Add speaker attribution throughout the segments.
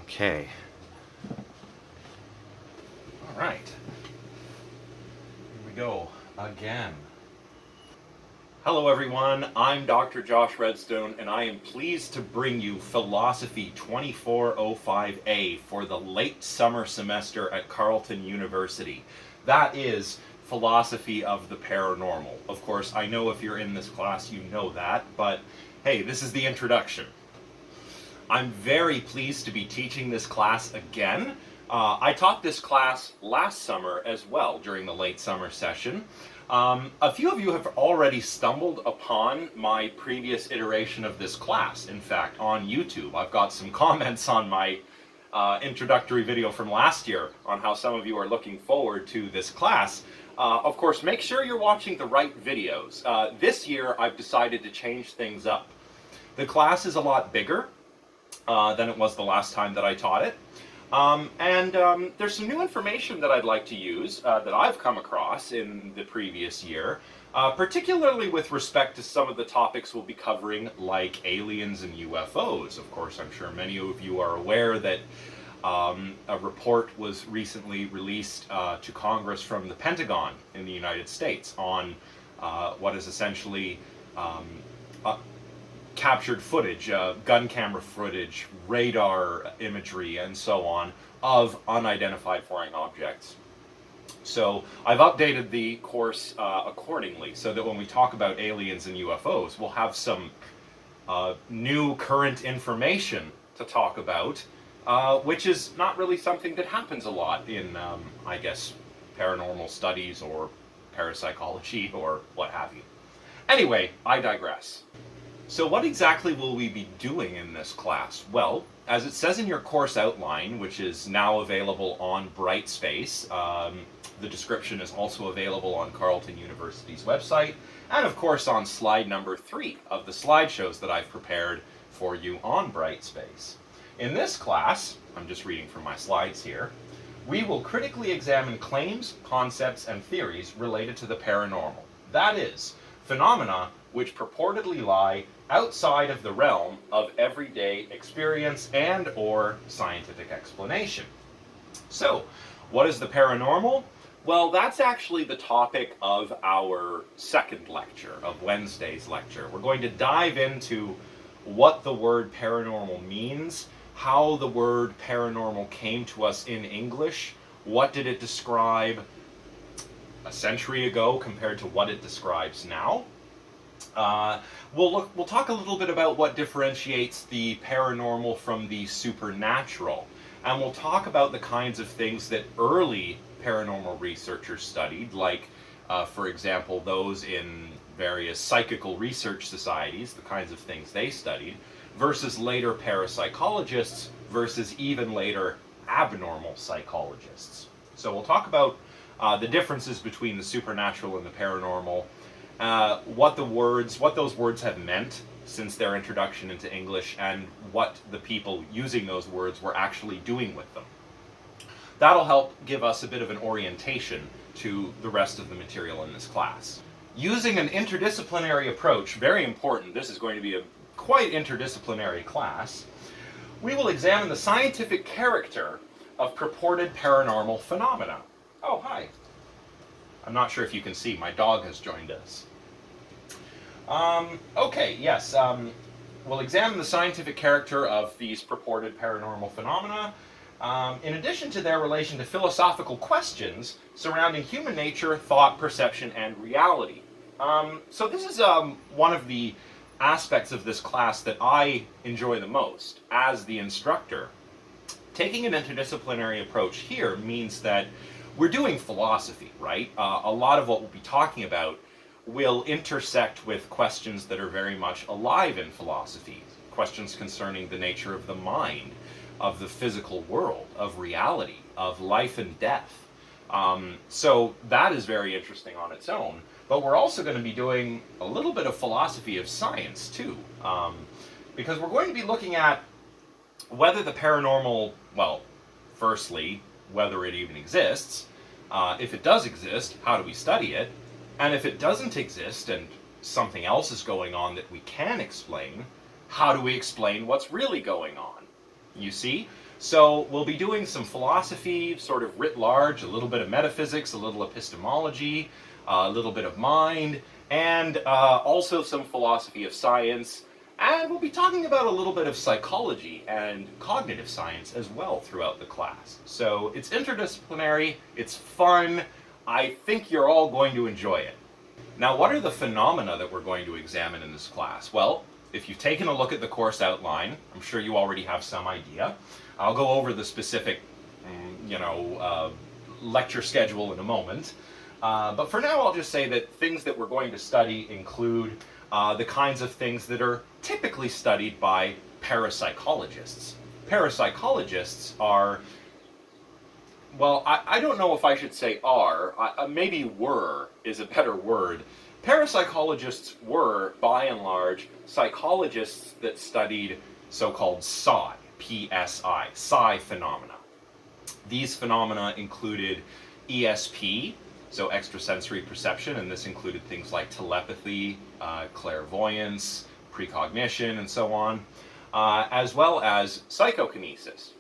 Speaker 1: Okay. All right. Here we go again. Hello everyone, I'm Dr. Josh Redstone, and I am pleased to bring you Philosophy 2405A for the late summer semester at Carleton University. That is Philosophy of the Paranormal. Of course, I know if you're in this class you know that, but hey, this is the introduction. I'm very pleased to be teaching this class again. I taught this class last summer as well during the late summer session. A few of you have already stumbled upon my previous iteration of this class, in fact, on YouTube. I've got some comments on my introductory video from last year on how some of you are looking forward to this class. Of course, make sure you're watching the right videos. This year, I've decided to change things up. The class is a lot bigger than it was the last time that I taught it. There's some new information that I'd like to use that I've come across in the previous year, particularly with respect to some of the topics we'll be covering, like aliens and UFOs. Of course, I'm sure many of you are aware that a report was recently released to Congress from the Pentagon in the United States on what is essentially captured footage, gun camera footage, radar imagery, and so on, of unidentified flying objects. So I've updated the course accordingly, so that when we talk about aliens and UFOs, we'll have some new current information to talk about, which is not really something that happens a lot in, I guess, paranormal studies or parapsychology or what have you. Anyway, I digress. So what exactly will we be doing in this class? Well, as it says in your course outline, which is now available on Brightspace, the description is also available on Carleton University's website, and of course on slide number 3 of the slideshows that I've prepared for you on Brightspace. In this class, I'm just reading from my slides here, we will critically examine claims, concepts, and theories related to the paranormal. That is, phenomena which purportedly lie outside of the realm of everyday experience and or scientific explanation. So, what is the paranormal? Well, that's actually the topic of our second lecture, of Wednesday's lecture. We're going to dive into what the word paranormal means, how the word paranormal came to us in English, what did it describe a century ago compared to what it describes now. We'll talk a little bit about what differentiates the paranormal from the supernatural, and we'll talk about the kinds of things that early paranormal researchers studied, like, for example, those in various psychical research societies, the kinds of things they studied, versus later parapsychologists, versus even later abnormal psychologists. So we'll talk about the differences between the supernatural and the paranormal, what those words have meant since their introduction into English, and what the people using those words were actually doing with them. That'll help give us a bit of an orientation to the rest of the material in this class. Using an interdisciplinary approach, very important, this is going to be a quite interdisciplinary class, we will examine the scientific character of purported paranormal phenomena. Oh, hi. I'm not sure if you can see, my dog has joined us. Okay, yes, we'll examine the scientific character of these purported paranormal phenomena, in addition to their relation to philosophical questions surrounding human nature, thought, perception, and reality. So this is one of the aspects of this class that I enjoy the most as the instructor. Taking an interdisciplinary approach here means that we're doing philosophy, right? A lot of what we'll be talking about will intersect with questions that are very much alive in philosophy. Questions concerning the nature of the mind, of the physical world, of reality, of life and death. So that is very interesting on its own. But we're also going to be doing a little bit of philosophy of science too. Because we're going to be looking at whether the paranormal, well, firstly, whether it even exists. If it does exist, how do we study it? And if it doesn't exist and something else is going on that we can explain, how do we explain what's really going on? You see? So we'll be doing some philosophy, sort of writ large, a little bit of metaphysics, a little epistemology, a little bit of mind, and also some philosophy of science. And we'll be talking about a little bit of psychology and cognitive science as well throughout the class. So it's interdisciplinary, it's fun, I think you're all going to enjoy it. Now, what are the phenomena that we're going to examine in this class? Well, if you've taken a look at the course outline, I'm sure you already have some idea. I'll go over the specific, lecture schedule in a moment. But for now, I'll just say that things that we're going to study include the kinds of things that are typically studied by parapsychologists. Parapsychologists are, well, I don't know if I should say are, maybe were is a better word. Parapsychologists were, by and large, psychologists that studied so-called psi, PSI, psi phenomena. These phenomena included ESP, so extrasensory perception, and this included things like telepathy, clairvoyance, precognition, and so on, as well as psychokinesis,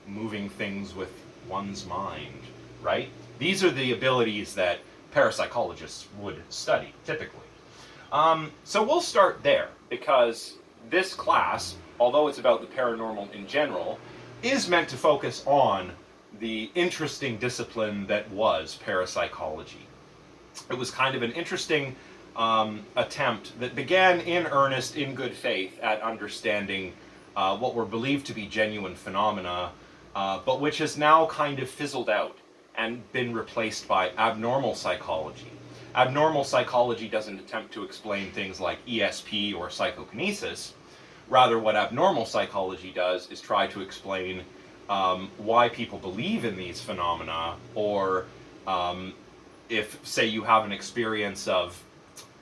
Speaker 1: moving things with one's mind, right? These are the abilities that parapsychologists would study, typically. So we'll start there, because this class, although it's about the paranormal in general, is meant to focus on the interesting discipline that was parapsychology. It was kind of an interesting attempt that began in earnest, in good faith, at understanding what were believed to be genuine phenomena, but which has now kind of fizzled out and been replaced by abnormal psychology. Abnormal psychology doesn't attempt to explain things like ESP or psychokinesis. Rather, what abnormal psychology does is try to explain why people believe in these phenomena, or if, say, you have an experience of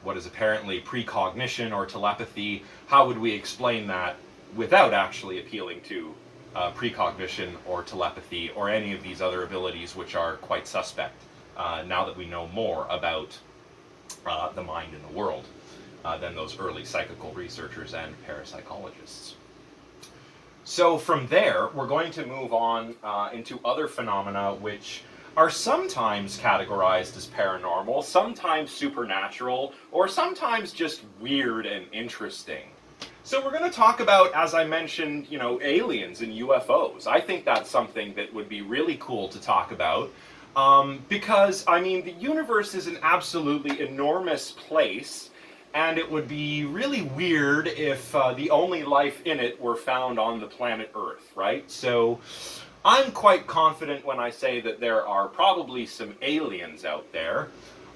Speaker 1: what is apparently precognition or telepathy, how would we explain that without actually appealing to precognition or telepathy or any of these other abilities which are quite suspect now that we know more about the mind in the world than those early psychical researchers and parapsychologists. So from there, we're going to move on into other phenomena which are sometimes categorized as paranormal, sometimes supernatural, or sometimes just weird and interesting. So we're going to talk about, as I mentioned, aliens and UFOs. I think that's something that would be really cool to talk about, because, the universe is an absolutely enormous place, and it would be really weird if the only life in it were found on the planet Earth, right? So I'm quite confident when I say that there are probably some aliens out there.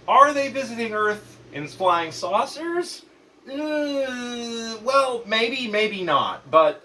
Speaker 1: Are they visiting Earth in flying saucers? Well, maybe not, but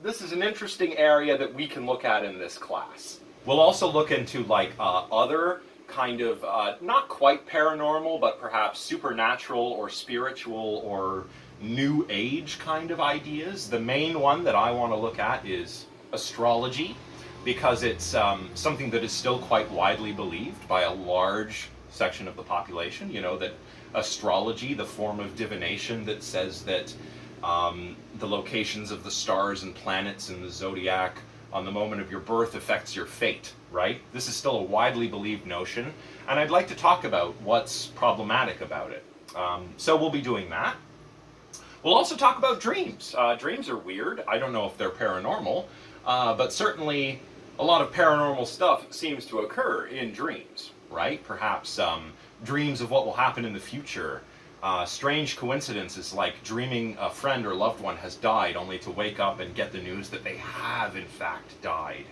Speaker 1: this is an interesting area that we can look at in this class. We'll also look into other kind of not quite paranormal, but perhaps supernatural or spiritual or new age kind of ideas. The main one that I want to look at is astrology, because it's something that is still quite widely believed by a large section of the population, that astrology, the form of divination that says that the locations of the stars and planets in the zodiac on the moment of your birth affects your fate, right? This is still a widely believed notion, and I'd like to talk about what's problematic about it. So we'll be doing that. We'll also talk about dreams. Dreams are weird. I don't know if they're paranormal, but certainly a lot of paranormal stuff seems to occur in dreams, right? Perhaps dreams of what will happen in the future. Strange coincidences like dreaming a friend or loved one has died only to wake up and get the news that they have in fact died.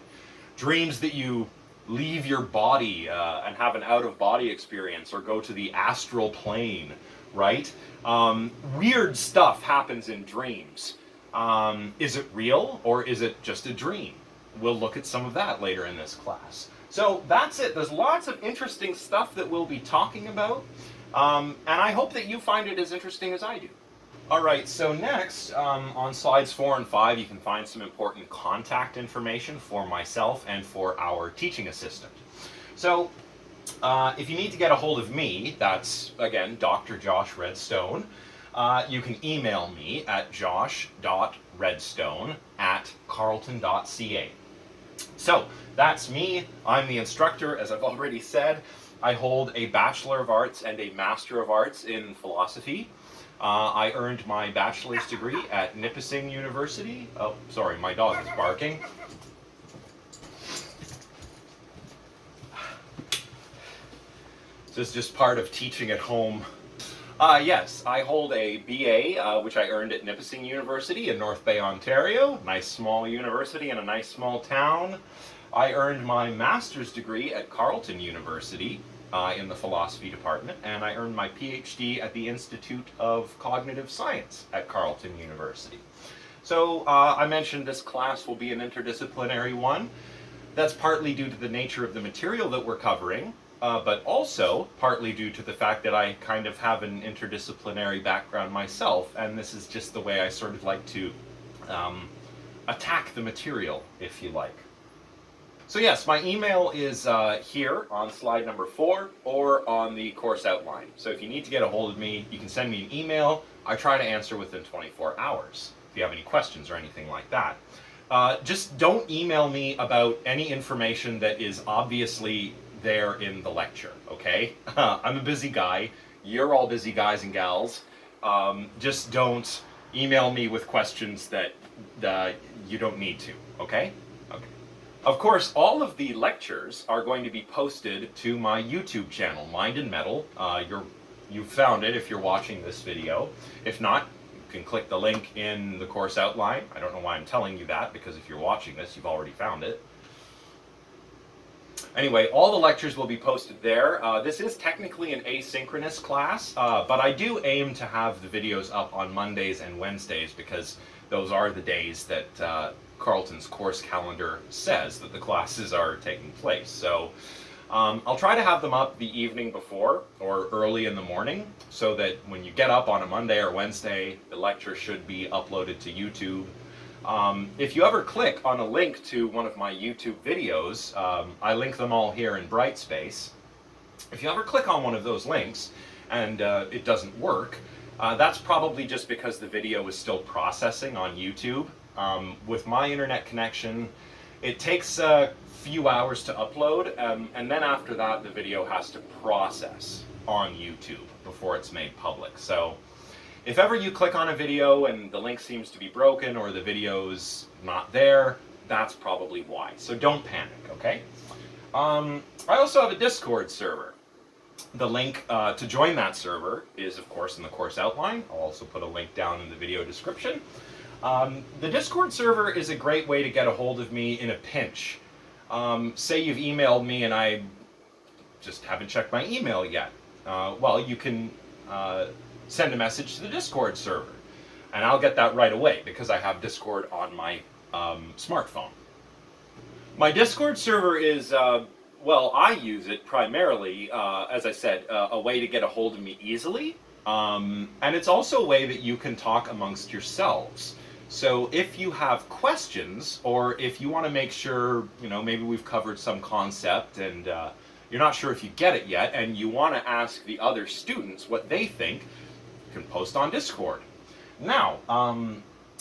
Speaker 1: Dreams that you leave your body and have an out-of-body experience or go to the astral plane, right? Weird stuff happens in dreams. Is it real or is it just a dream? We'll look at some of that later in this class. So that's it. There's lots of interesting stuff that we'll be talking about. And I hope that you find it as interesting as I do. Alright, so next, on slides 4 and 5, you can find some important contact information for myself and for our teaching assistant. So, if you need to get a hold of me, that's, again, Dr. Josh Redstone. You can email me at josh.redstone@carleton.ca. So that's me. I'm the instructor, as I've already said. I hold a Bachelor of Arts and a Master of Arts in philosophy. I earned my bachelor's degree at Nipissing University. Oh, sorry, my dog is barking. This is just part of teaching at home. Yes, I hold a BA, which I earned at Nipissing University in North Bay, Ontario. Nice small university in a nice small town. I earned my master's degree at Carleton University in the philosophy department, and I earned my PhD at the Institute of Cognitive Science at Carleton University. So I mentioned this class will be an interdisciplinary one. That's partly due to the nature of the material that we're covering, but also partly due to the fact that I kind of have an interdisciplinary background myself, and this is just the way I sort of like to attack the material, if you like. So yes, my email is here on slide number 4 or on the course outline. So if you need to get a hold of me, you can send me an email. I try to answer within 24 hours if you have any questions or anything like that. Just don't email me about any information that is obviously there in the lecture, okay? I'm a busy guy. You're all busy guys and gals. Just don't email me with questions that you don't need to, okay? Okay. Of course, all of the lectures are going to be posted to my YouTube channel, Mind and Metal. You've found it if you're watching this video. If not, you can click the link in the course outline. I don't know why I'm telling you that, because if you're watching this, you've already found it. Anyway, all the lectures will be posted there. This is technically an asynchronous class, but I do aim to have the videos up on Mondays and Wednesdays because those are the days that Carleton's course calendar says that the classes are taking place. So I'll try to have them up the evening before or early in the morning so that when you get up on a Monday or Wednesday, the lecture should be uploaded to YouTube. If you ever click on a link to one of my YouTube videos, I link them all here in Brightspace. If you ever click on one of those links and it doesn't work, that's probably just because the video is still processing on YouTube. With my internet connection, it takes a few hours to upload, and then after that the video has to process on YouTube before it's made public. So if ever you click on a video and the link seems to be broken or the video's not there, that's probably why. So don't panic, okay? I also have a Discord server. The link to join that server is, of course, in the course outline. I'll also put a link down in the video description. The Discord server is a great way to get a hold of me in a pinch. Say you've emailed me and I just haven't checked my email yet. Well, you can send a message to the Discord server, and I'll get that right away because I have Discord on my smartphone. My Discord server is, well, I use it primarily, as I said, a way to get a hold of me easily, and it's also a way that you can talk amongst yourselves. So if you have questions, or if you want to make sure, you know, maybe we've covered some concept and you're not sure if you get it yet, and you want to ask the other students what they think, you can post on Discord. Now,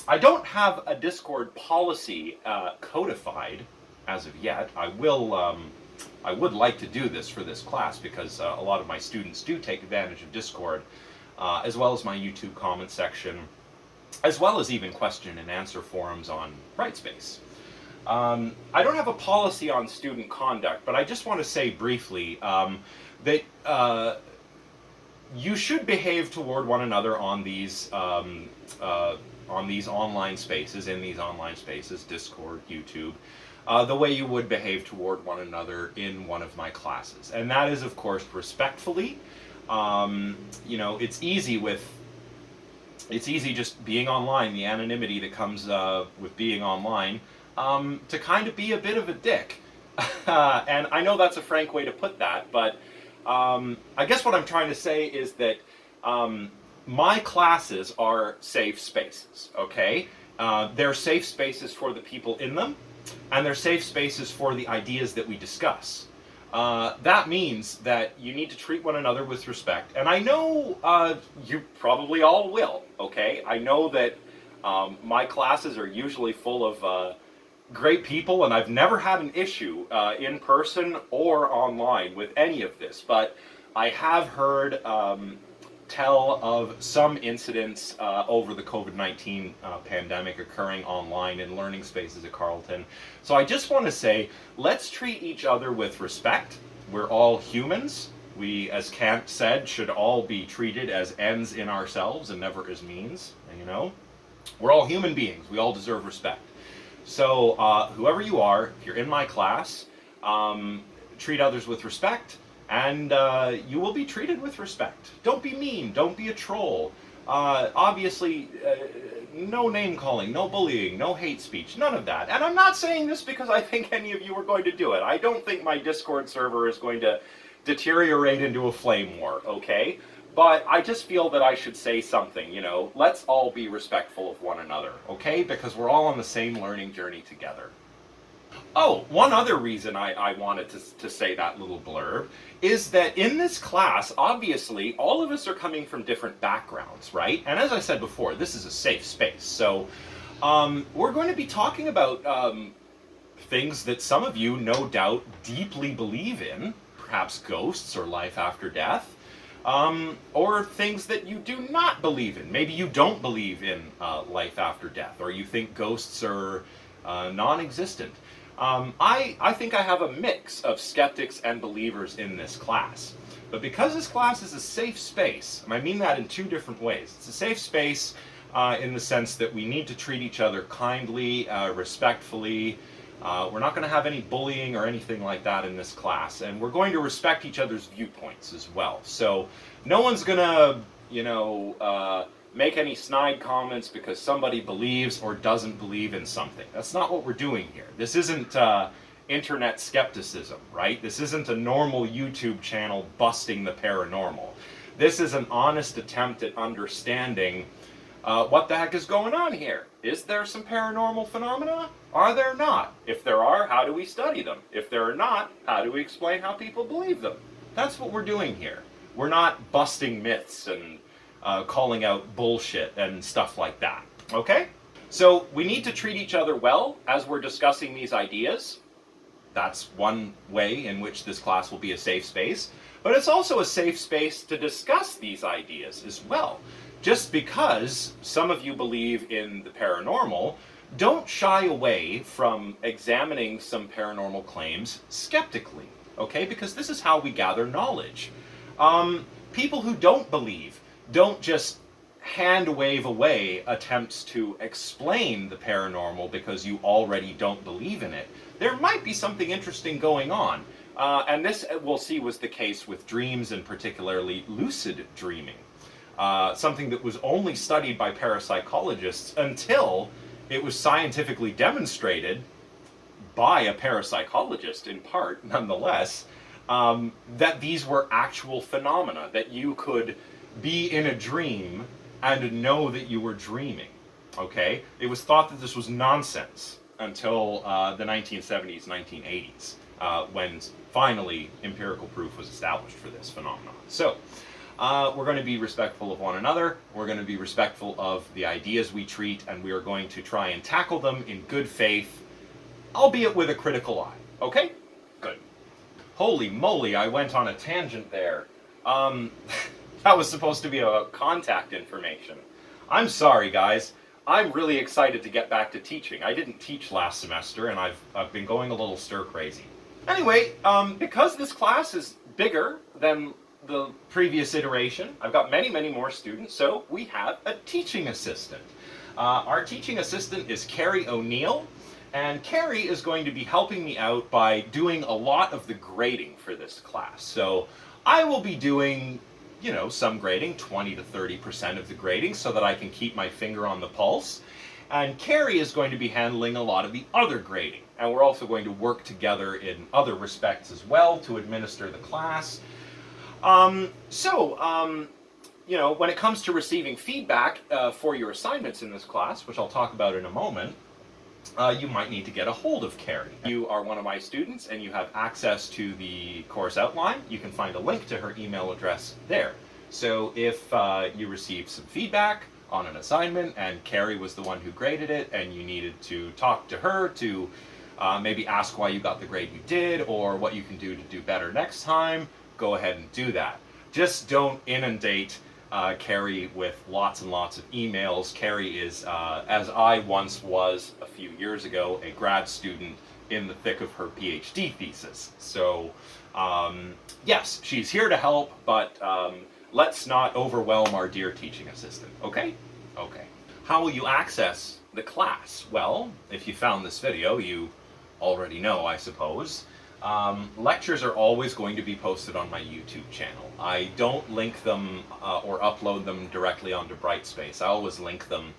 Speaker 1: I don't have a Discord policy codified as of yet. I would like to do this for this class because a lot of my students do take advantage of Discord, as well as my YouTube comment section, as well as even question and answer forums on Brightspace. I don't have a policy on student conduct, but I just want to say briefly that you should behave toward one another on these online spaces, Discord, YouTube, the way you would behave toward one another in one of my classes. And that is, of course, respectfully. You know, it's easy just being online, the anonymity that comes with being online, to kind of be a bit of a dick. And I know that's a frank way to put that, but I guess what I'm trying to say is that my classes are safe spaces, okay? They're safe spaces for the people in them, and they're safe spaces for the ideas that we discuss. That means that you need to treat one another with respect, and I know you probably all will, okay? I know that my classes are usually full of great people, and I've never had an issue in person or online with any of this, but I have heard tell of some incidents over the COVID-19 pandemic occurring online in learning spaces at Carleton. So I just want to say, let's treat each other with respect. We're all humans. We, as Kant said, should all be treated as ends in ourselves and never as means, you know? We're all human beings. We all deserve respect. So whoever you are, if you're in my class, treat others with respect, and you will be treated with respect. Don't be mean. Don't be a troll. Obviously, no name calling, no bullying, no hate speech, none of that. And I'm not saying this because I think any of you are going to do it. I don't think my Discord server is going to deteriorate into a flame war, okay? But I just feel that I should say something, you know. Let's all be respectful of one another, okay? Because we're all on the same learning journey together. Oh, one other reason I wanted to say that little blurb is that in this class, obviously, all of us are coming from different backgrounds, right? And as I said before, this is a safe space. So we're going to be talking about things that some of you, no doubt, deeply believe in, perhaps ghosts or life after death, or things that you do not believe in. Maybe you don't believe in life after death, or you think ghosts are non-existent. I think I have a mix of skeptics and believers in this class. But because this class is a safe space, and I mean that in two different ways. It's a safe space in the sense that we need to treat each other kindly, respectfully. We're not going to have any bullying or anything like that in this class. And we're going to respect each other's viewpoints as well. So no one's going to, you know, make any snide comments because somebody believes or doesn't believe in something. That's not what we're doing here. This isn't internet skepticism, right? This isn't a normal YouTube channel busting the paranormal. This is an honest attempt at understanding what the heck is going on here. Is there some paranormal phenomena? Are there not? If there are, how do we study them? If there are not, how do we explain how people believe them? That's what we're doing here. We're not busting myths and calling out bullshit and stuff like that, okay? So we need to treat each other well as we're discussing these ideas. That's one way in which this class will be a safe space, but it's also a safe space to discuss these ideas as well. Just because some of you believe in the paranormal, don't shy away from examining some paranormal claims skeptically, okay? Because this is how we gather knowledge. People who don't believe don't just hand wave away attempts to explain the paranormal because you already don't believe in it. There might be something interesting going on. And this, we'll see, was the case with dreams, and particularly lucid dreaming. Something that was only studied by parapsychologists until it was scientifically demonstrated by a parapsychologist, in part, nonetheless, that these were actual phenomena, that you could be in a dream and know that you were dreaming, okay? It was thought that this was nonsense until the 1970s, 1980s, when finally empirical proof was established for this phenomenon. So, we're going to be respectful of one another, we're going to be respectful of the ideas we treat, and we are going to try and tackle them in good faith, albeit with a critical eye, okay? Good. Holy moly, I went on a tangent there. That was supposed to be a contact information. I'm sorry, guys. I'm really excited to get back to teaching. I didn't teach last semester, and I've been going a little stir-crazy. Anyway, because this class is bigger than the previous iteration, I've got many, many more students, so we have a teaching assistant. Our teaching assistant is Carrie O'Neill, and Carrie is going to be helping me out by doing a lot of the grading for this class. So I will be doing, you know, some grading, 20 to 30% of the grading, so that I can keep my finger on the pulse. And Carrie is going to be handling a lot of the other grading. And we're also going to work together in other respects as well to administer the class. You know, when it comes to receiving feedback for your assignments in this class, which I'll talk about in a moment, you might need to get a hold of Carrie. You are one of my students and you have access to the course outline. You can find a link to her email address there. So if you receive some feedback on an assignment, and Carrie was the one who graded it, and you needed to talk to her to maybe ask why you got the grade you did, or what you can do to do better next time, go ahead and do that. Just don't inundate Carrie with lots and lots of emails. Carrie is, as I once was a few years ago, a grad student in the thick of her PhD thesis. So, yes, she's here to help, but let's not overwhelm our dear teaching assistant, okay? Okay. How will you access the class? Well, if you found this video, you already know, I suppose. Lectures are always going to be posted on my YouTube channel. I don't link them or upload them directly onto Brightspace. I always link them.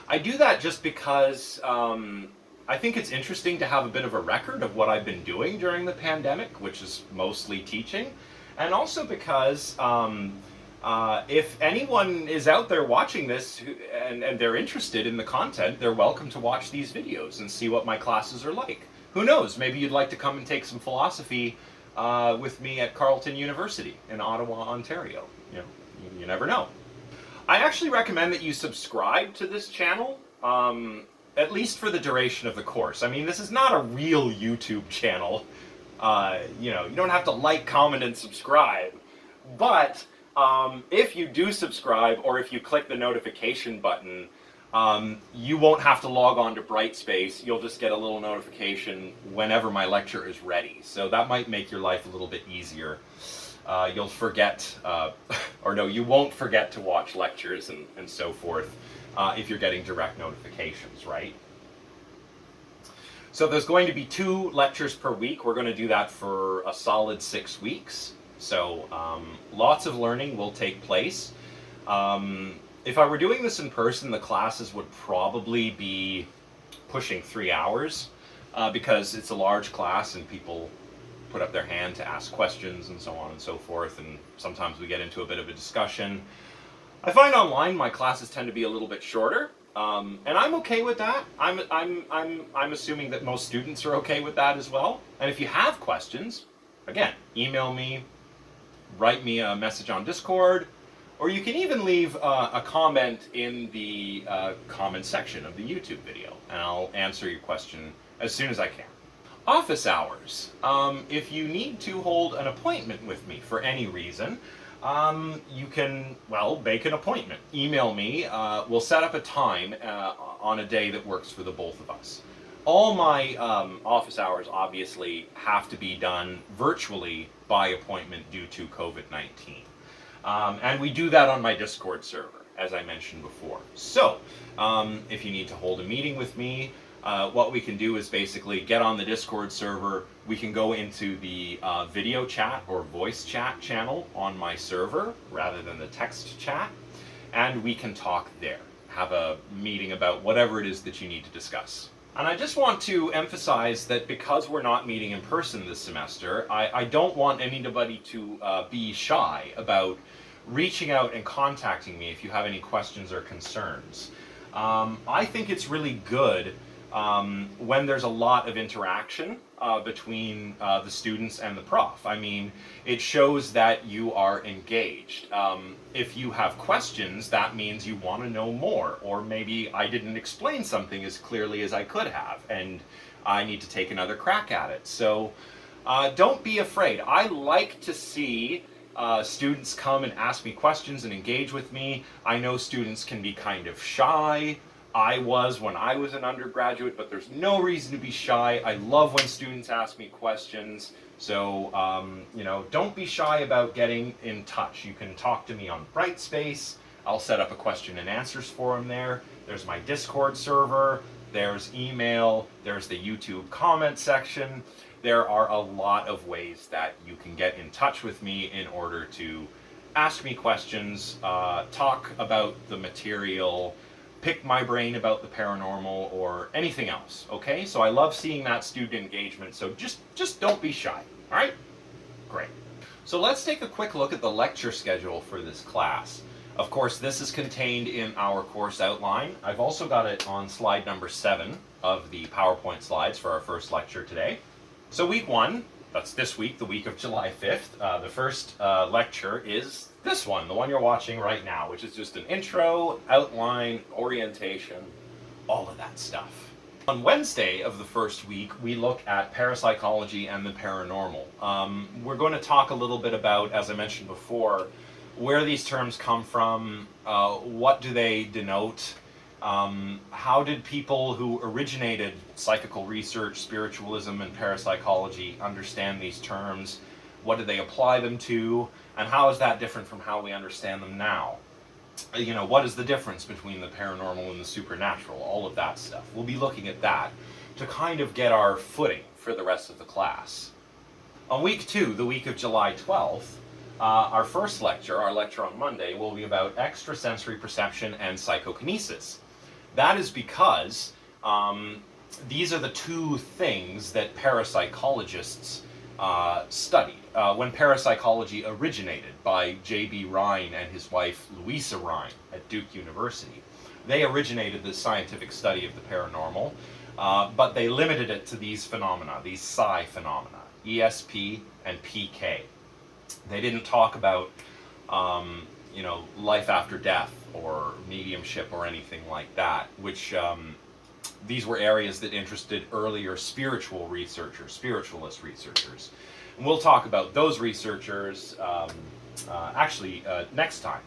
Speaker 1: I do that just because I think it's interesting to have a bit of a record of what I've been doing during the pandemic, which is mostly teaching, and also because if anyone is out there watching this and they're interested in the content, they're welcome to watch these videos and see what my classes are like. Who knows, maybe you'd like to come and take some philosophy with me at Carleton University in Ottawa, Ontario. You know, you never know. I actually recommend that you subscribe to this channel, at least for the duration of the course. I mean, this is not a real YouTube channel. You know, you don't have to like, comment, and subscribe. But if you do subscribe, or if you click the notification button, you won't have to log on to Brightspace. You'll just get a little notification whenever my lecture is ready. So that might make your life a little bit easier. You'll forget, or no, you won't forget to watch lectures and so forth if you're getting direct notifications, right? So there's going to be 2 lectures per week. We're going to do that for a solid 6 weeks. So lots of learning will take place. If I were doing this in person, the classes would probably be pushing 3 hours because it's a large class and people put up their hand to ask questions and so on and so forth, and sometimes we get into a bit of a discussion. I find online my classes tend to be a little bit shorter, and I'm okay with that. I'm assuming that most students are okay with that as well. And if you have questions, again, email me, write me a message on Discord, or you can even leave a comment in the comment section of the YouTube video, and I'll answer your question as soon as I can. Office hours. If you need to hold an appointment with me for any reason, you can, well, make an appointment. Email me. We'll set up a time on a day that works for the both of us. All my office hours obviously have to be done virtually by appointment due to COVID-19. And we do that on my Discord server, as I mentioned before. So, if you need to hold a meeting with me, what we can do is basically get on the Discord server. We can go into the video chat or voice chat channel on my server rather than the text chat, and we can talk there. Have a meeting about whatever it is that you need to discuss. And I just want to emphasize that because we're not meeting in person this semester, I don't want anybody to be shy about reaching out and contacting me if you have any questions or concerns. I think it's really good when there's a lot of interaction between the students and the prof. I mean, it shows that you are engaged. If you have questions, that means you want to know more, or maybe I didn't explain something as clearly as I could have, and I need to take another crack at it. So don't be afraid. I like to see students come and ask me questions and engage with me. I know students can be kind of shy. I was when I was an undergraduate, but there's no reason to be shy. I love when students ask me questions. So, you know, don't be shy about getting in touch. You can talk to me on Brightspace. I'll set up a question and answers forum there. There's my Discord server. There's email. There's the YouTube comment section. There are a lot of ways that you can get in touch with me in order to ask me questions, talk about the material, pick my brain about the paranormal, or anything else, okay? So I love seeing that student engagement, so just don't be shy, all right? Great. So let's take a quick look at the lecture schedule for this class. Of course, this is contained in our course outline. I've also got it on slide number 7 of the PowerPoint slides for our first lecture today. So week 1, that's this week, the week of July 5th. The first lecture is this one, the one you're watching right now, which is just an intro, outline, orientation, all of that stuff. On Wednesday of the first week, we look at parapsychology and the paranormal. We're going to talk a little bit about, as I mentioned before, where these terms come from, what do they denote, how did people who originated psychical research, spiritualism, and parapsychology understand these terms, what do they apply them to, and how is that different from how we understand them now? You know, what is the difference between the paranormal and the supernatural, all of that stuff. We'll be looking at that to kind of get our footing for the rest of the class. On week 2, the week of July 12th, our first lecture, our lecture on Monday, will be about extrasensory perception and psychokinesis. That is because these are the two things that parapsychologists studied. When parapsychology originated by J.B. Rhine and his wife Louisa Rhine at Duke University, they originated the scientific study of the paranormal, but they limited it to these phenomena, these psi phenomena, ESP and PK. They didn't talk about, life after death or mediumship or anything like that, which these were areas that interested earlier spiritual researchers, spiritualist researchers. And we'll talk about those researchers next time,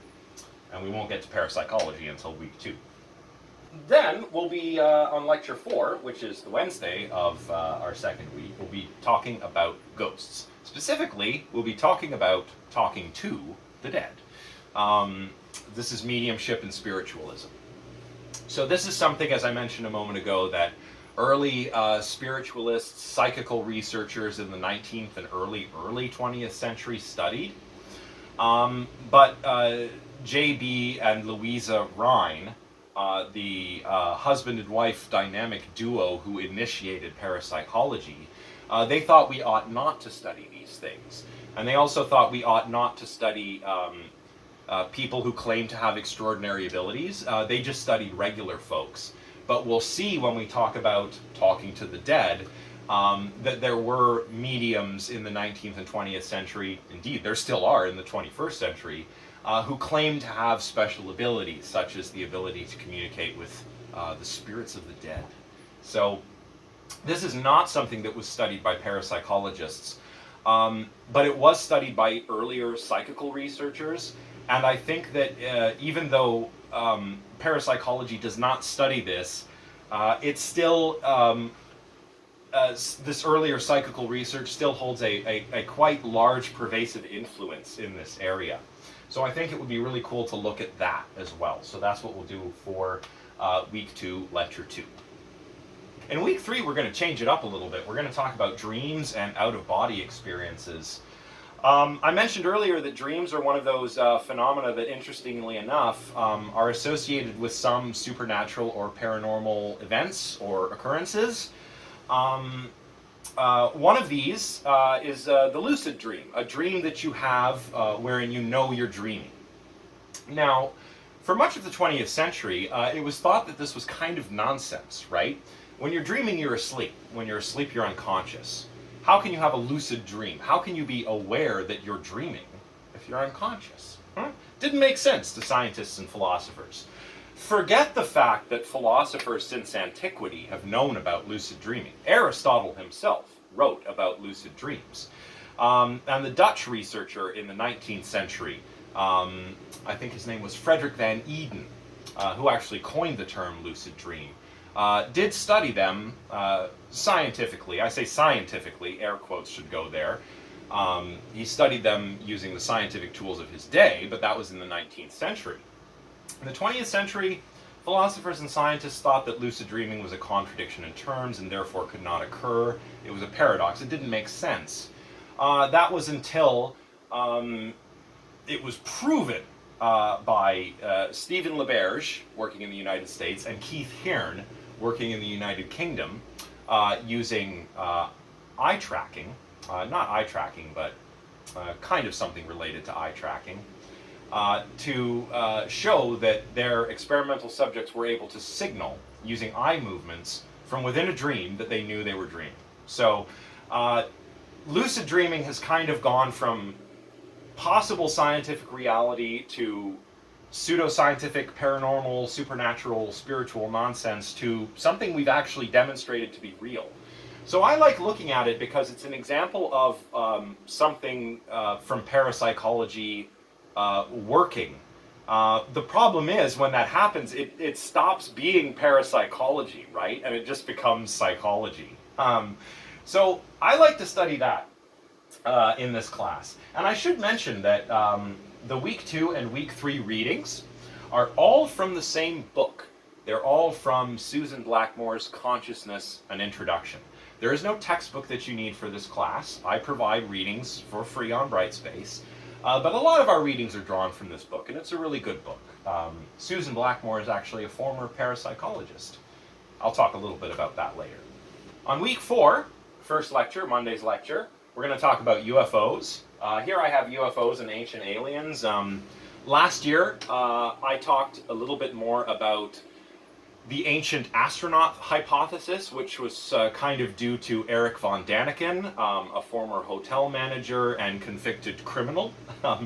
Speaker 1: and we won't get to parapsychology until week 2. Then we'll be on lecture 4, which is the Wednesday of our second week. We'll be talking about ghosts. Specifically, we'll be talking about talking to the dead. This is mediumship and spiritualism. So this is something, as I mentioned a moment ago, that early spiritualists, psychical researchers in the 19th and early 20th century studied. But J.B. and Louisa Rhine, the husband and wife dynamic duo who initiated parapsychology, they thought we ought not to study these things. And they also thought we ought not to study people who claim to have extraordinary abilities. They just studied regular folks. But we'll see when we talk about talking to the dead that there were mediums in the 19th and 20th century, indeed there still are in the 21st century, who claim to have special abilities, such as the ability to communicate with the spirits of the dead. So this is not something that was studied by parapsychologists, but it was studied by earlier psychical researchers. And I think that even though parapsychology does not study this, it's still, this earlier psychical research still holds a quite large pervasive influence in this area. So I think it would be really cool to look at that as well. So that's what we'll do for week 2, lecture 2. In week 3, we're going to change it up a little bit. We're going to talk about dreams and out-of-body experiences. I mentioned earlier that dreams are one of those phenomena that, interestingly enough, are associated with some supernatural or paranormal events or occurrences. One of these is the lucid dream, a dream that you have wherein you know you're dreaming. Now, for much of the 20th century, it was thought that this was kind of nonsense, right? When you're dreaming, you're asleep. When you're asleep, you're unconscious. How can you have a lucid dream? How can you be aware that you're dreaming if you're unconscious? Didn't make sense to scientists and philosophers. Forget the fact that philosophers since antiquity have known about lucid dreaming. Aristotle himself wrote about lucid dreams. And the Dutch researcher in the 19th century, I think his name was Frederick van Eden, who actually coined the term lucid dream, did study them scientifically. I say scientifically, air quotes should go there. He studied them using the scientific tools of his day, but that was in the 19th century. In the 20th century, philosophers and scientists thought that lucid dreaming was a contradiction in terms and therefore could not occur. It was a paradox. It didn't make sense. That was until it was proven by Stephen LaBerge, working in the United States, and Keith Hearn, working in the United Kingdom, using eye tracking, not eye tracking, but kind of something related to eye tracking, to show that their experimental subjects were able to signal using eye movements from within a dream that they knew they were dreaming. So lucid dreaming has kind of gone from possible scientific reality to pseudoscientific, paranormal, supernatural, spiritual nonsense to something we've actually demonstrated to be real. So I like looking at it because it's an example of something from parapsychology working. The problem is when that happens, it stops being parapsychology, right? And it just becomes psychology. So I like to study that in this class. And I should mention that the week 2 and week 3 readings are all from the same book. They're all from Susan Blackmore's Consciousness: An Introduction. There is no textbook that you need for this class. I provide readings for free on Brightspace. But a lot of our readings are drawn from this book, and it's a really good book. Susan Blackmore is actually a former parapsychologist. I'll talk a little bit about that later. On week 4, first lecture, Monday's lecture, we're going to talk about UFOs. Here I have UFOs and ancient aliens. Last year, I talked a little bit more about the ancient astronaut hypothesis, which was kind of due to Eric von Daniken, a former hotel manager and convicted criminal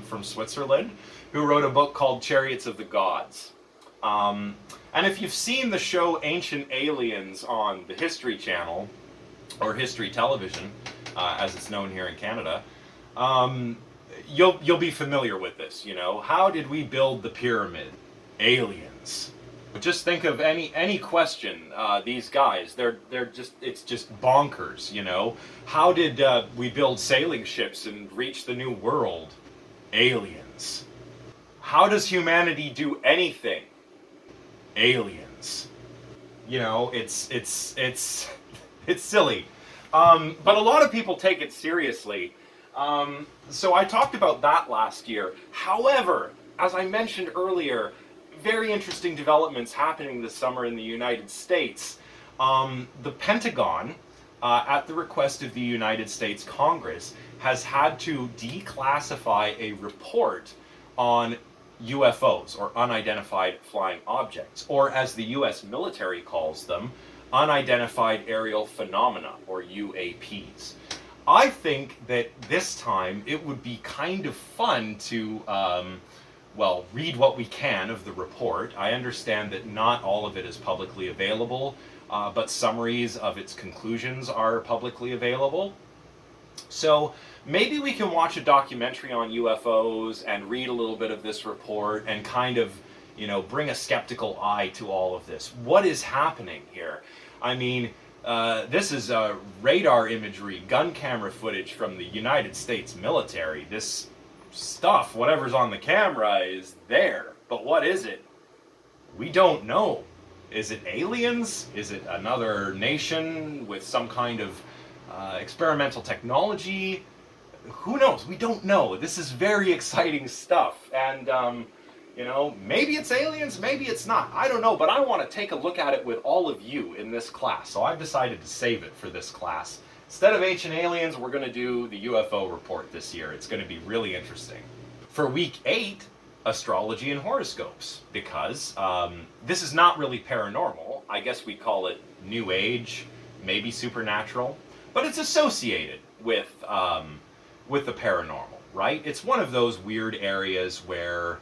Speaker 1: from Switzerland, who wrote a book called Chariots of the Gods. And if you've seen the show Ancient Aliens on the History Channel, or History Television, as it's known here in Canada, you'll be familiar with this. You know, how did we build the pyramid? Aliens. But just think of any question. These guys, it's just bonkers. You know, how did we build sailing ships and reach the new world? Aliens. How does humanity do anything? Aliens. You know, it's silly. But a lot of people take it seriously. So I talked about that last year. However, as I mentioned earlier, very interesting developments happening this summer in the United States. The Pentagon, at the request of the United States Congress, has had to declassify a report on UFOs, or unidentified flying objects, or as the US military calls them, unidentified aerial phenomena, or UAPs. I think that this time it would be kind of fun to read what we can of the report. I understand that not all of it is publicly available, but summaries of its conclusions are publicly available. So maybe we can watch a documentary on UFOs and read a little bit of this report and kind of, you know, bring a skeptical eye to all of this. What is happening here? I mean, this is radar imagery, gun camera footage from the United States military. This stuff, whatever's on the camera, is there. But what is it? We don't know. Is it aliens? Is it another nation with some kind of experimental technology? Who knows? We don't know. This is very exciting stuff. And, you know, maybe it's aliens, maybe it's not. I don't know, but I want to take a look at it with all of you in this class. So I've decided to save it for this class. Instead of ancient aliens, we're going to do the UFO report this year. It's going to be really interesting. For week 8, astrology and horoscopes, because this is not really paranormal. I guess we call it new age, maybe supernatural, but it's associated with the paranormal, right? It's one of those weird areas where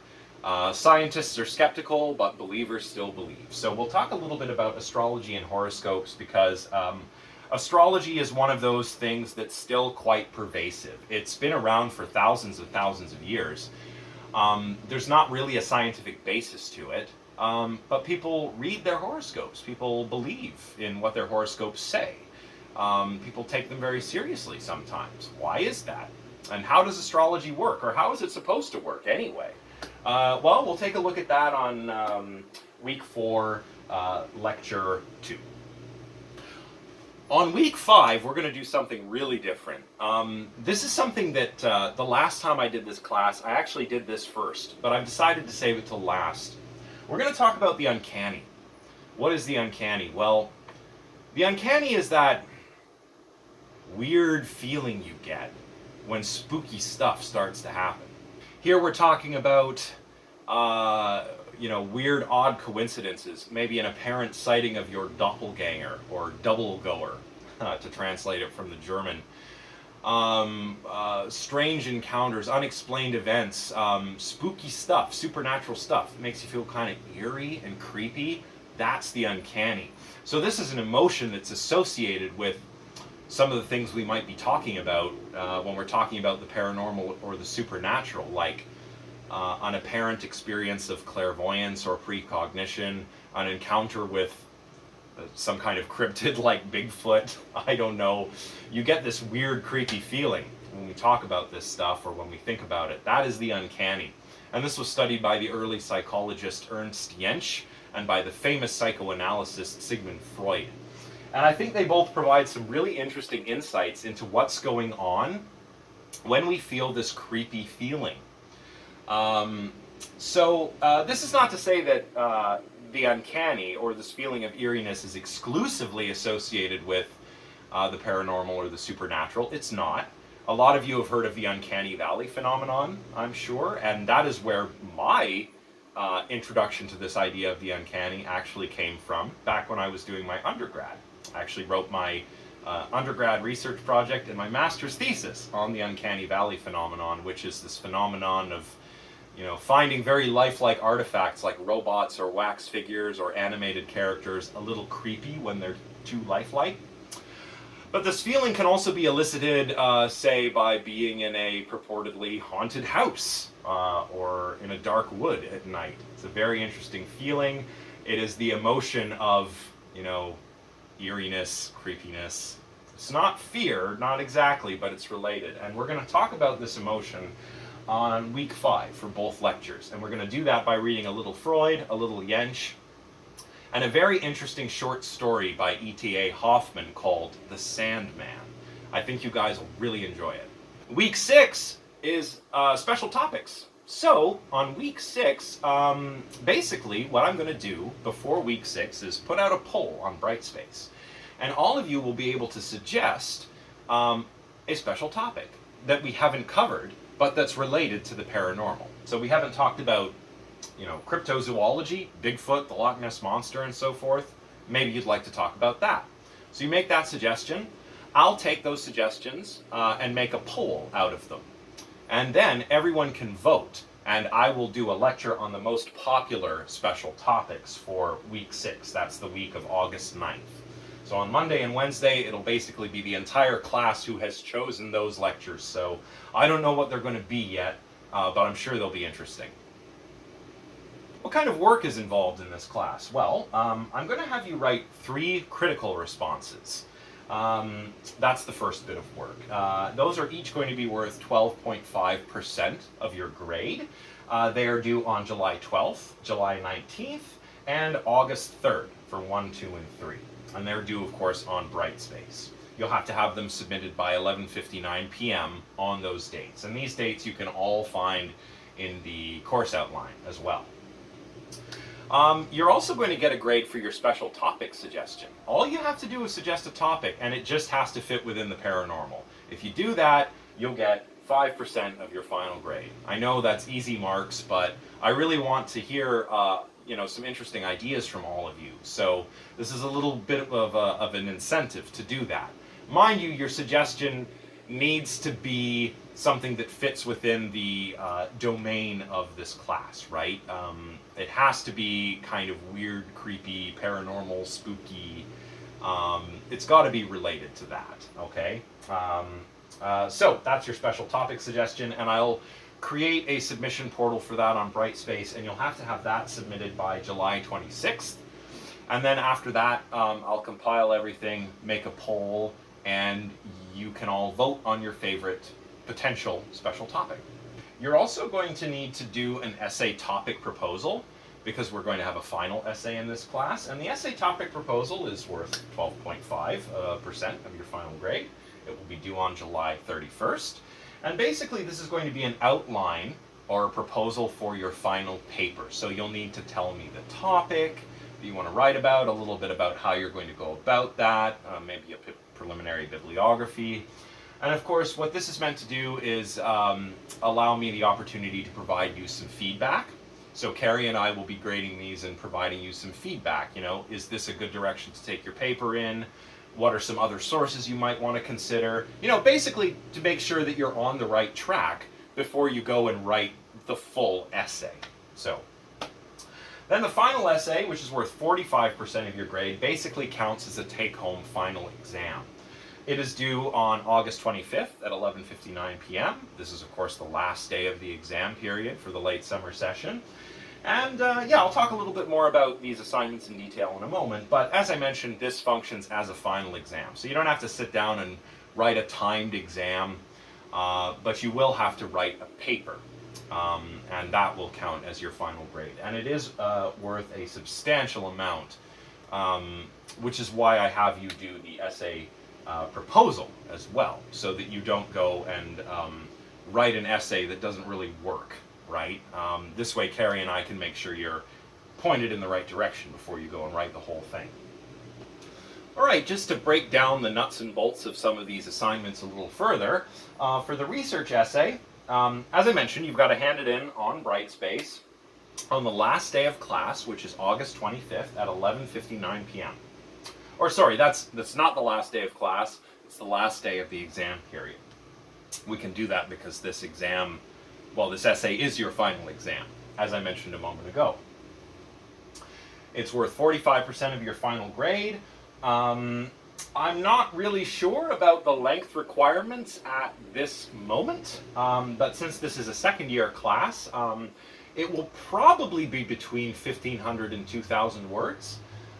Speaker 1: scientists are skeptical, but believers still believe. So we'll talk a little bit about astrology and horoscopes because astrology is one of those things that's still quite pervasive. It's been around for thousands of years. There's not really a scientific basis to it, but people read their horoscopes. People believe in what their horoscopes say. People take them very seriously sometimes. Why is that? And how does astrology work? Or how is it supposed to work anyway? Well, we'll take a look at that on week 4, lecture 2. On week 5, we're going to do something really different. This is something that the last time I did this class, I actually did this first, but I've decided to save it till last. We're going to talk about the uncanny. What is the uncanny? Well, the uncanny is that weird feeling you get when spooky stuff starts to happen. Here we're talking about, weird, odd coincidences. Maybe an apparent sighting of your doppelganger, or double-goer, to translate it from the German. strange encounters, unexplained events, spooky stuff, supernatural stuff. It makes you feel kind of eerie and creepy. That's the uncanny. So this is an emotion that's associated with some of the things we might be talking about when we're talking about the paranormal or the supernatural, like an apparent experience of clairvoyance or precognition, an encounter with some kind of cryptid like Bigfoot. I don't know. You get this weird, creepy feeling when we talk about this stuff or when we think about it. That is the uncanny. And this was studied by the early psychologist Ernst Jentsch and by the famous psychoanalyst Sigmund Freud. And I think they both provide some really interesting insights into what's going on when we feel this creepy feeling. This is not to say that the uncanny or this feeling of eeriness is exclusively associated with the paranormal or the supernatural. It's not. A lot of you have heard of the Uncanny Valley phenomenon, I'm sure, and that is where my introduction to this idea of the uncanny actually came from back when I was doing my undergrad. I actually wrote my undergrad research project and my master's thesis on the Uncanny Valley phenomenon, which is this phenomenon of finding very lifelike artifacts like robots or wax figures or animated characters a little creepy when they're too lifelike. But this feeling can also be elicited, say, by being in a purportedly haunted house or in a dark wood at night. It's a very interesting feeling. It is the emotion of, eeriness, creepiness. It's not fear, not exactly, but it's related. And we're going to talk about this emotion on week 5 for both lectures. And we're going to do that by reading a little Freud, a little Jentsch, and a very interesting short story by E.T.A. Hoffman called The Sandman. I think you guys will really enjoy it. Week 6 is special topics. So, on week 6, basically what I'm going to do before week 6 is put out a poll on Brightspace. And all of you will be able to suggest a special topic that we haven't covered, but that's related to the paranormal. So we haven't talked about, cryptozoology, Bigfoot, the Loch Ness Monster, and so forth. Maybe you'd like to talk about that. So you make that suggestion. I'll take those suggestions and make a poll out of them. And then everyone can vote. And I will do a lecture on the most popular special topics for week 6. That's the week of August 9th. So on Monday and Wednesday, it'll basically be the entire class who has chosen those lectures. So I don't know what they're going to be yet, but I'm sure they'll be interesting. What kind of work is involved in this class? Well, I'm going to have you write 3 critical responses. That's the first bit of work. Those are each going to be worth 12.5% of your grade. They are due on July 12th, July 19th, and August 3rd for 1, 2, and 3. And they're due, of course, on Brightspace. You'll have to have them submitted by 11:59 p.m. on those dates. And these dates you can all find in the course outline as well. You're also going to get a grade for your special topic suggestion. All you have to do is suggest a topic, and it just has to fit within the paranormal. If you do that, you'll get 5% of your final grade. I know that's easy marks, but I really want to hear some interesting ideas from all of you. So this is a little bit of an incentive to do that. Mind you, your suggestion needs to be something that fits within the domain of this class, right? It has to be kind of weird, creepy, paranormal, spooky. It's got to be related to that, okay? So that's your special topic suggestion, and I'll create a submission portal for that on Brightspace, and you'll have to have that submitted by July 26th. And then after that, I'll compile everything, make a poll, and you can all vote on your favorite potential special topic. You're also going to need to do an essay topic proposal, because we're going to have a final essay in this class, and the essay topic proposal is worth 12.5% of your final grade. It will be due on July 31st. And basically this is going to be an outline or a proposal for your final paper. So you'll need to tell me the topic that you want to write about, a little bit about how you're going to go about that, maybe a preliminary bibliography. And of course, what this is meant to do is allow me the opportunity to provide you some feedback. So Carrie and I will be grading these and providing you some feedback. Is this a good direction to take your paper in? What are some other sources you might want to consider? Basically to make sure that you're on the right track before you go and write the full essay. So, then the final essay, which is worth 45% of your grade, basically counts as a take-home final exam. It is due on August 25th at 11:59 p.m. This is, of course, the last day of the exam period for the late summer session. And I'll talk a little bit more about these assignments in detail in a moment, but as I mentioned, this functions as a final exam. So you don't have to sit down and write a timed exam, but you will have to write a paper, and that will count as your final grade. And it is worth a substantial amount, which is why I have you do the essay proposal as well, so that you don't go and write an essay that doesn't really work. Right? This way Carrie and I can make sure you're pointed in the right direction before you go and write the whole thing. Alright, just to break down the nuts and bolts of some of these assignments a little further, for the research essay, as I mentioned, you've got to hand it in on Brightspace on the last day of class, which is August 25th at 11:59 p.m. Or sorry, that's not the last day of class, it's the last day of the exam period. We can do that because this essay is your final exam, as I mentioned a moment ago. It's worth 45% of your final grade. I'm not really sure about the length requirements at this moment, but since this is a second year class, it will probably be between 1,500 and 2,000 words.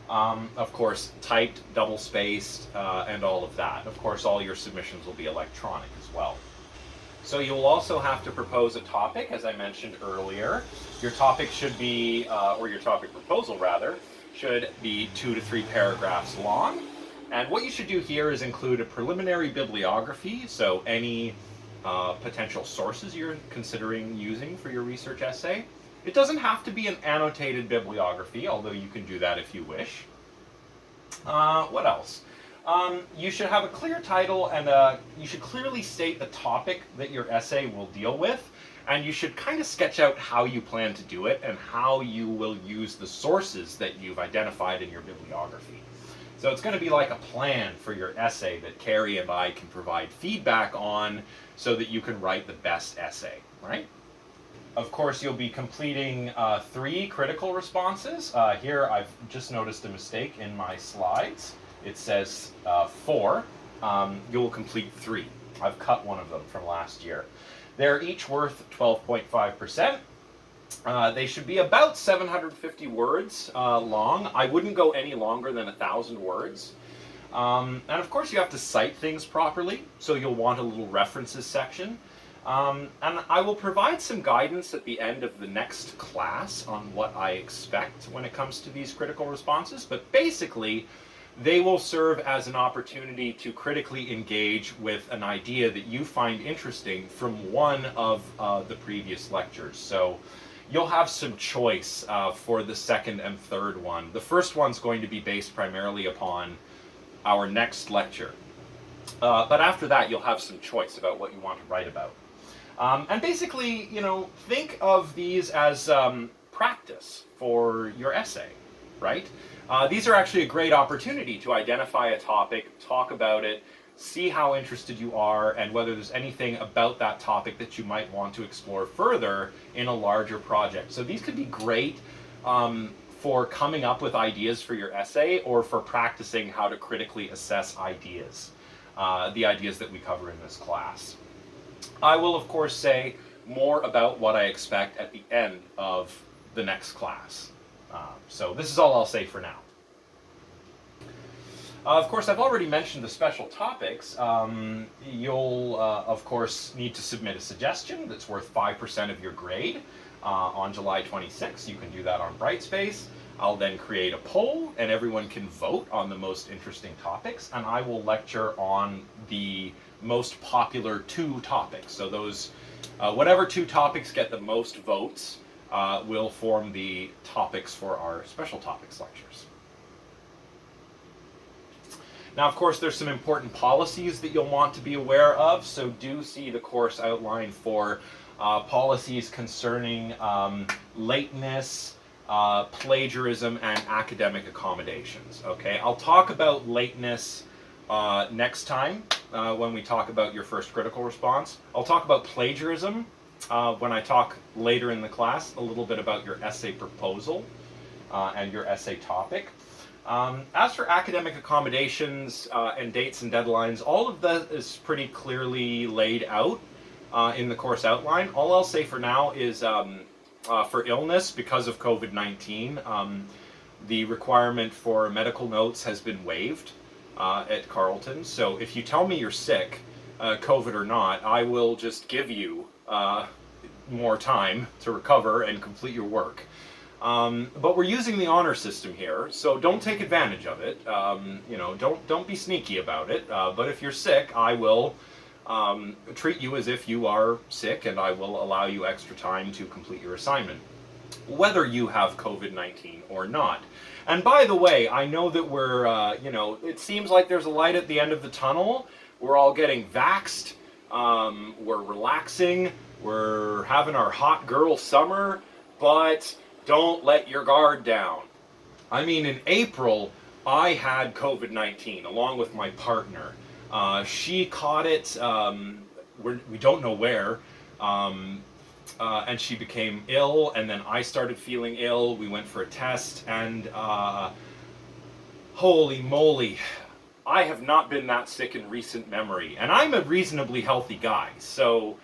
Speaker 1: Of course, typed, double-spaced, and all of that. Of course, all your submissions will be electronic as well. So you'll also have to propose a topic, as I mentioned earlier. Your topic should be, or your topic proposal rather, should be 2 to 3 paragraphs long. And what you should do here is include a preliminary bibliography, so any potential sources you're considering using for your research essay. It doesn't have to be an annotated bibliography, although you can do that if you wish. What else? You should have a clear title, and you should clearly state the topic that your essay will deal with, and you should kind of sketch out how you plan to do it and how you will use the sources that you've identified in your bibliography. So it's going to be like a plan for your essay that Carrie and I can provide feedback on so that you can write the best essay, right? Of course, you'll be completing 3 critical responses. Here I've just noticed a mistake in my slides. It says 4. You will complete 3. I've cut one of them from last year. They're each worth 12.5%. They should be about 750 words long. I wouldn't go any longer than 1,000 words. And of course you have to cite things properly, so you'll want a little references section. And I will provide some guidance at the end of the next class on what I expect when it comes to these critical responses, but basically they will serve as an opportunity to critically engage with an idea that you find interesting from one of the previous lectures. So you'll have some choice for the second and third one. The first one's going to be based primarily upon our next lecture. But after that, you'll have some choice about what you want to write about. And basically, think of these as practice for your essay, right? These are actually a great opportunity to identify a topic, talk about it, see how interested you are, and whether there's anything about that topic that you might want to explore further in a larger project. So these could be great for coming up with ideas for your essay, or for practicing how to critically assess ideas, the ideas that we cover in this class. I will, of course, say more about what I expect at the end of the next class. So this is all I'll say for now. Of course, I've already mentioned the special topics. You'll, of course, need to submit a suggestion that's worth 5% of your grade on July 26th. You can do that on Brightspace. I'll then create a poll, and everyone can vote on the most interesting topics, and I will lecture on the most popular 2 topics. So those, whatever 2 topics get the most votes will form the topics for our special topics lectures. Now, of course, there's some important policies that you'll want to be aware of, so do see the course outline for policies concerning lateness, plagiarism, and academic accommodations. Okay, I'll talk about lateness next time, when we talk about your first critical response. I'll talk about plagiarism when I talk later in the class, a little bit about your essay proposal and your essay topic. As for academic accommodations and dates and deadlines, all of that is pretty clearly laid out in the course outline. All I'll say for now is for illness, because of COVID-19, the requirement for medical notes has been waived at Carleton. So if you tell me you're sick, COVID or not, I will just give you more time to recover and complete your work. But we're using the honor system here, so don't take advantage of it. You know, don't be sneaky about it. But if you're sick, I will treat you as if you are sick, and I will allow you extra time to complete your assignment, whether you have COVID-19 or not. And by the way, I know that we're, you know, it seems like there's a light at the end of the tunnel. We're all getting vaxxed. We're relaxing. We're having our hot girl summer, but don't let your guard down. I mean, in April, I had COVID-19 along with my partner. She caught it, we don't know where, and she became ill, and then I started feeling ill. We went for a test, and holy moly, I have not been that sick in recent memory, and I'm a reasonably healthy guy, so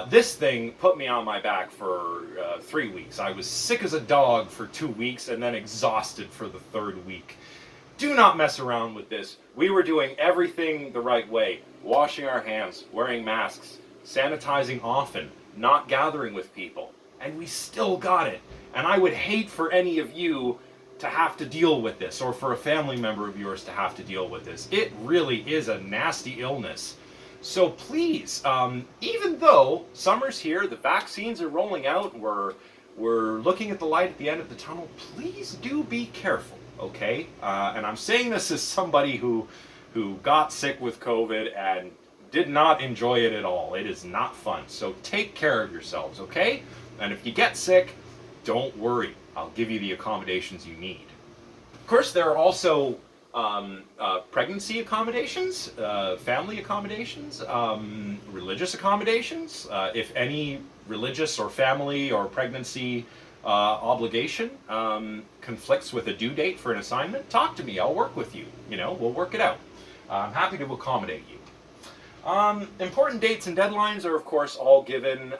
Speaker 1: this thing put me on my back for 3 weeks. I was sick as a dog for 2 weeks, and then exhausted for the 3rd week. Do not mess around with this. We were doing everything the right way. Washing our hands, wearing masks, sanitizing often, not gathering with people. And we still got it. And I would hate for any of you to have to deal with this, or for a family member of yours to have to deal with this. It really is a nasty illness. So please, even though summer's here, the vaccines are rolling out, we're looking at the light at the end of the tunnel, please do be careful. Okay, and I'm saying this as somebody who got sick with COVID and did not enjoy it at all. It is not fun. So take care of yourselves, okay? And if you get sick, don't worry. I'll give you the accommodations you need. Of course, there are also pregnancy accommodations, family accommodations, religious accommodations. If any religious or family or pregnancy obligation conflicts with a due date for an assignment, talk to me. I'll work with you. You know, we'll work it out. I'm happy to accommodate you. Important dates and deadlines are, of course, all given.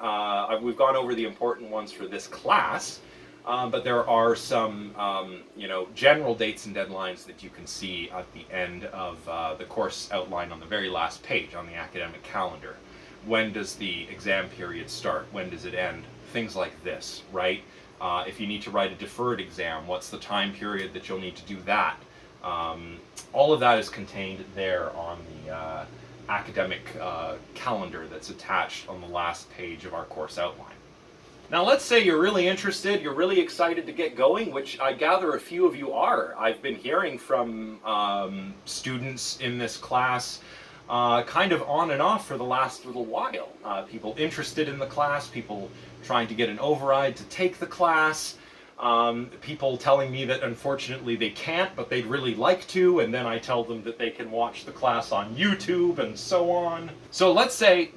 Speaker 1: We've gone over the important ones for this class, but there are some, you know, general dates and deadlines that you can see at the end of the course outline on the very last page on the academic calendar. When does the exam period start? When does it end? Things like this, right? If you need to write a deferred exam, what's the time period that you'll need to do that? All of that is contained there on the academic calendar that's attached on the last page of our course outline. Now let's say you're really interested, you're really excited to get going, which I gather a few of you are. I've been hearing from students in this class kind of on and off for the last little while. People interested in the class, people trying to get an override to take the class, people telling me that unfortunately they can't, but they'd really like to, and then I tell them that they can watch the class on YouTube and so on. So let's say,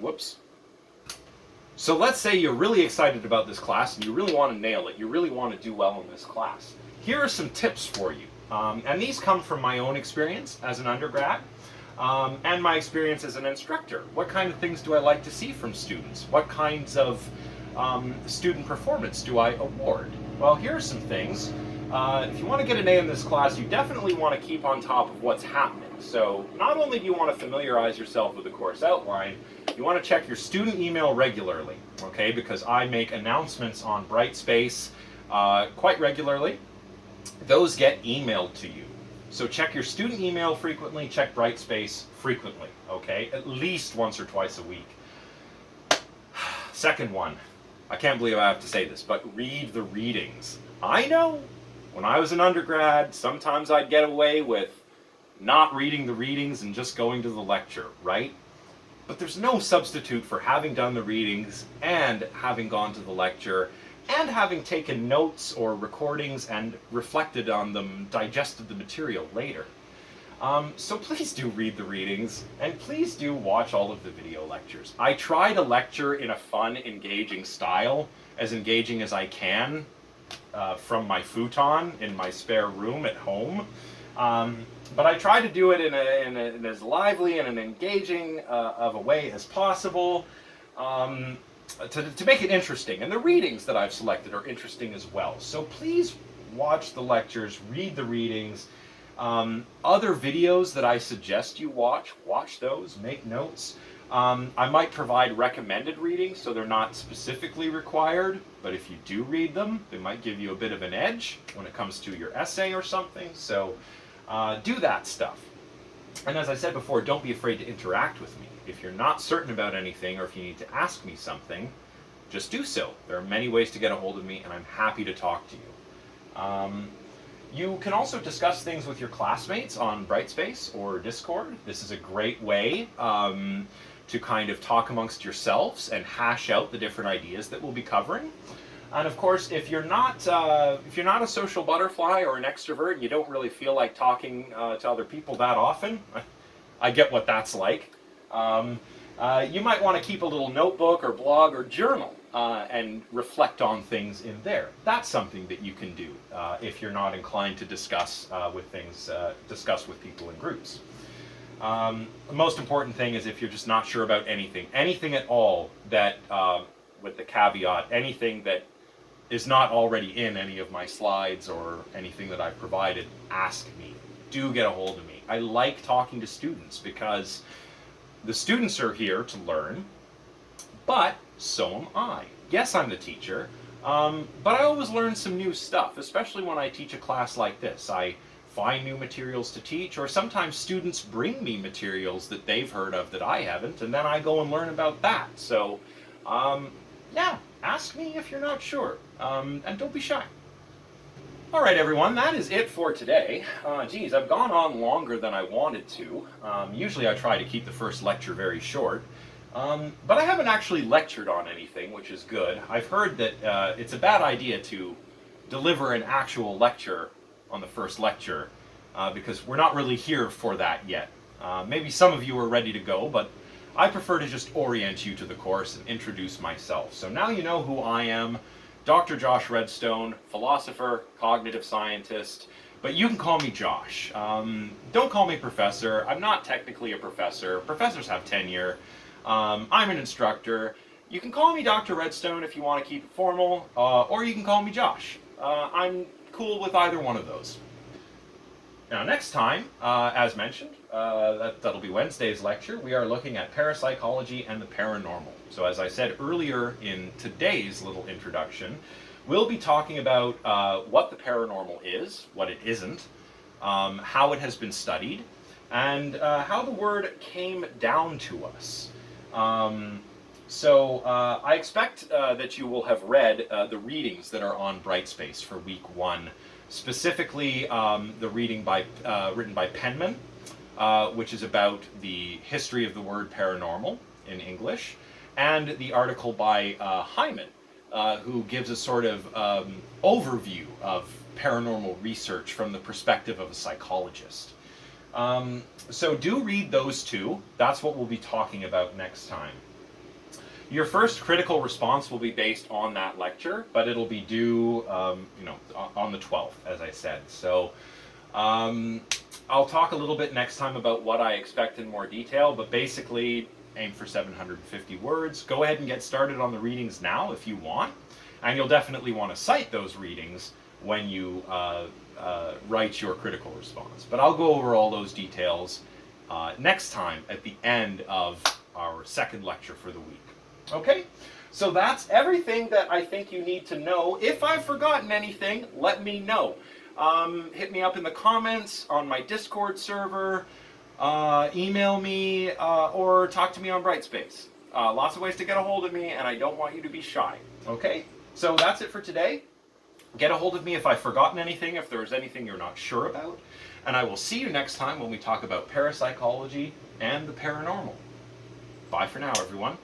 Speaker 1: So let's say you're really excited about this class and you really want to nail it, you really want to do well in this class. Here are some tips for you, and these come from my own experience as an undergrad. And my experience as an instructor. What kind of things do I like to see from students? What kinds of student performance do I award? Well, here are some things. If you want to get an A in this class, you definitely want to keep on top of what's happening. So not only do you want to familiarize yourself with the course outline, you want to check your student email regularly, okay? Because I make announcements on Brightspace quite regularly. Those get emailed to you. So check your student email frequently, check Brightspace frequently, okay? At least once or twice a week. Second one, I can't believe I have to say this, but read the readings. I know, when I was an undergrad, sometimes I'd get away with not reading the readings and just going to the lecture, right? But there's no substitute for having done the readings and having gone to the lecture and having taken notes or recordings and reflected on them, digested the material later. So please do read the readings, and please do watch all of the video lectures. I try to lecture in a fun, engaging style, as engaging as I can, from my futon in my spare room at home. But I try to do it in as lively and an engaging of a way as possible, to make it interesting. And the readings that I've selected are interesting as well. So please watch the lectures, read the readings. Other videos that I suggest you watch those, make notes. I might provide recommended readings, so they're not specifically required, but if you do read them, they might give you a bit of an edge when it comes to your essay or something. So do that stuff. And as I said before, don't be afraid to interact with me. If you're not certain about anything, or if you need to ask me something, just do so. There are many ways to get a hold of me, and I'm happy to talk to you. You can also discuss things with your classmates on Brightspace or Discord. This is a great way to kind of talk amongst yourselves and hash out the different ideas that we'll be covering. And of course, if you're not a social butterfly or an extrovert, and you don't really feel like talking to other people that often, I get what that's like. You might want to keep a little notebook or blog or journal and reflect on things in there. That's something that you can do if you're not inclined to discuss with people in groups. The most important thing is if you're just not sure about anything at all, that with the caveat, anything that is not already in any of my slides or anything that I've provided, ask me. Do get a hold of me. I like talking to students because the students are here to learn, but so am I. Yes, I'm the teacher, but I always learn some new stuff, especially when I teach a class like this. I find new materials to teach, or sometimes students bring me materials that they've heard of that I haven't, and then I go and learn about that. So, yeah, ask me if you're not sure, and don't be shy. All right, everyone, that is it for today. Geez, I've gone on longer than I wanted to. Usually I try to keep the first lecture very short, but I haven't actually lectured on anything, which is good. I've heard that it's a bad idea to deliver an actual lecture on the first lecture, because we're not really here for that yet. Maybe some of you are ready to go, but I prefer to just orient you to the course and introduce myself. So now you know who I am. Dr. Josh Redstone, philosopher, cognitive scientist, but you can call me Josh. Don't call me professor. I'm not technically a professor. Professors have tenure. I'm an instructor. You can call me Dr. Redstone if you want to keep it formal, or you can call me Josh. I'm cool with either one of those. Now next time, as mentioned, that'll be Wednesday's lecture, we are looking at parapsychology and the paranormal. So as I said earlier in today's little introduction, we'll be talking about what the paranormal is, what it isn't, how it has been studied, and how the word came down to us. So I expect that you will have read the readings that are on Brightspace for week 1. Specifically, the reading written by Penman, which is about the history of the word paranormal in English, and the article by Hyman, who gives a sort of overview of paranormal research from the perspective of a psychologist. So do read those two. That's what we'll be talking about next time. Your first critical response will be based on that lecture, but it'll be due, on the 12th, as I said. So I'll talk a little bit next time about what I expect in more detail, but basically aim for 750 words. Go ahead and get started on the readings now if you want, and you'll definitely want to cite those readings when you write your critical response. But I'll go over all those details next time at the end of our second lecture for the week. Okay, so that's everything that I think you need to know. If I've forgotten anything, let me know. Hit me up in the comments on my Discord server, email me, or talk to me on Brightspace. Lots of ways to get a hold of me, and I don't want you to be shy. Okay, so that's it for today. Get a hold of me if I've forgotten anything, if there's anything you're not sure about, and I will see you next time when we talk about parapsychology and the paranormal. Bye for now, everyone.